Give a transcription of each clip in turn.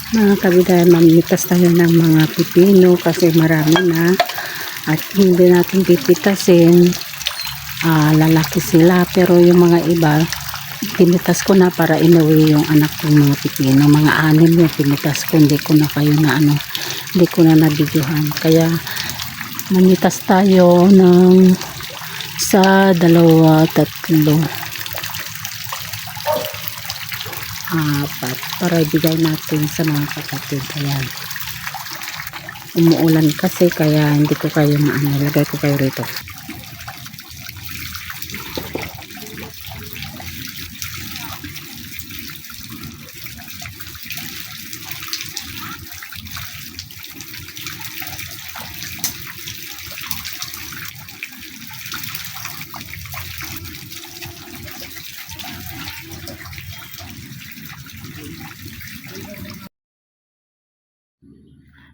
Mga kabiday, mamitas tayo ng mga pipino kasi marami na at hindi natin pipitasin. Lalaki sila, pero yung mga iba pinitas ko na para inuwi yung anak kong mga pipino. Mga 6 yung pinitas ko, hindi ko na kayo na hindi ko na nabidyohan. Kaya mamitas tayo ng 1, 2, 3, 4 para ibigay natin sa mga kapatid. Ayan, umuulan kasi kaya hindi ko kayo lagay ko kayo rito.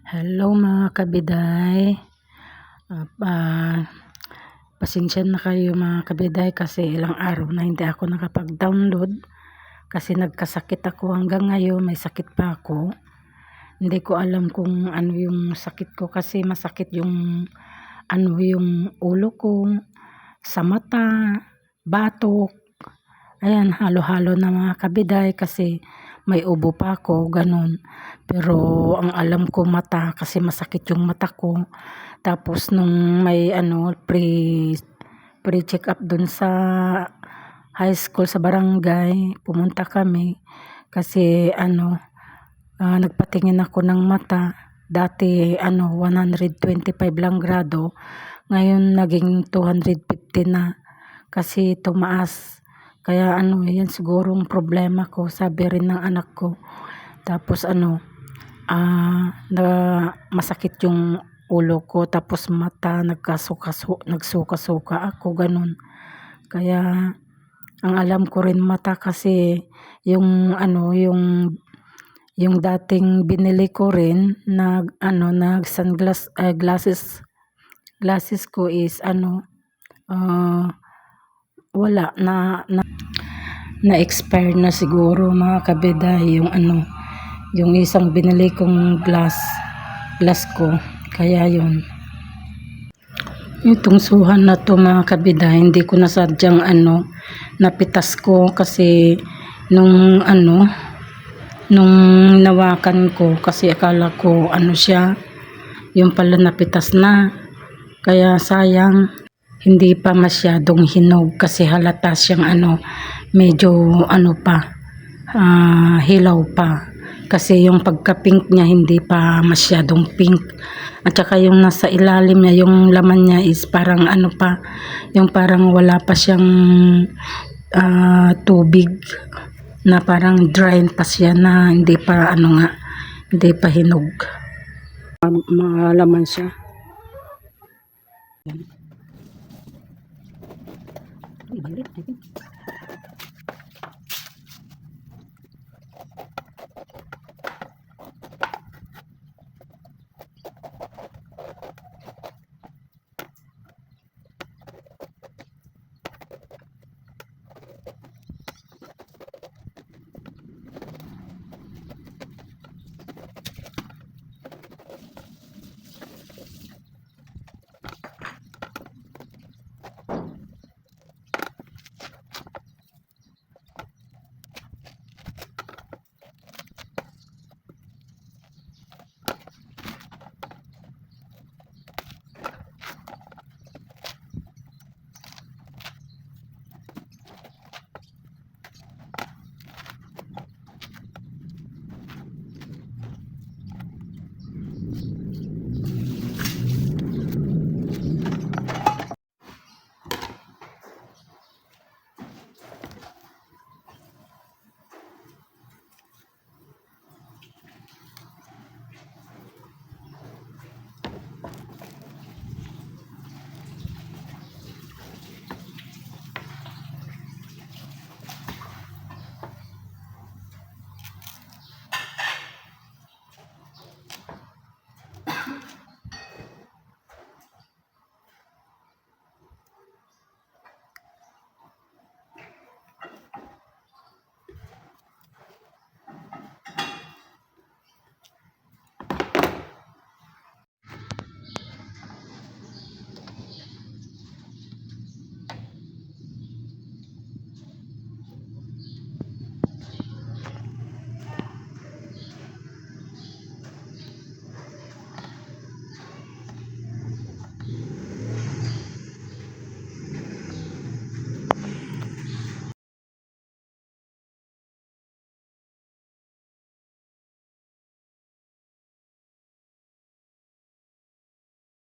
Hello mga kabiday. Pasensya na kayo mga kabiday kasi ilang araw na hindi ako nakapag-download kasi nagkasakit ako hanggang ngayon. May sakit pa ako. Hindi ko alam kung ano yung sakit ko kasi masakit yung yung ulo ko, sa mata, batok. Ayan, halo-halo na mga kabiday kasi may ubo pa ako, ganun. Pero ang alam ko mata kasi masakit yung mata ko. Tapos nung may pre-check up dun sa high school sa barangay, pumunta kami kasi nagpatingin ako ng mata. Dati 125 lang grado, ngayon naging 250 na kasi tumaas. Kaya yan sigurong problema ko, sabi rin ng anak ko. Tapos masakit yung ulo ko, tapos mata nagsuka-suka ako, ganun. Kaya ang alam ko rin mata kasi yung yung dating binili ko rin glasses ko is wala na-expire na siguro mga kabiday yung isang binili kong glass ko. Kaya yun, itong suhan na to mga kabiday, hindi ko na sadyang napitas ko kasi nung nawakan ko kasi akala ko siya, yung pala napitas na. Kaya sayang, hindi pa masyadong hinog kasi halata siyang medyo hilaw pa. Kasi yung pagka-pink niya hindi pa masyadong pink. At saka yung nasa ilalim niya, yung laman niya is parang pa, yung parang wala pa siyang tubig, na parang dry pa siya, na hindi pa hindi pa hinog. Malaman siya. Ibalik,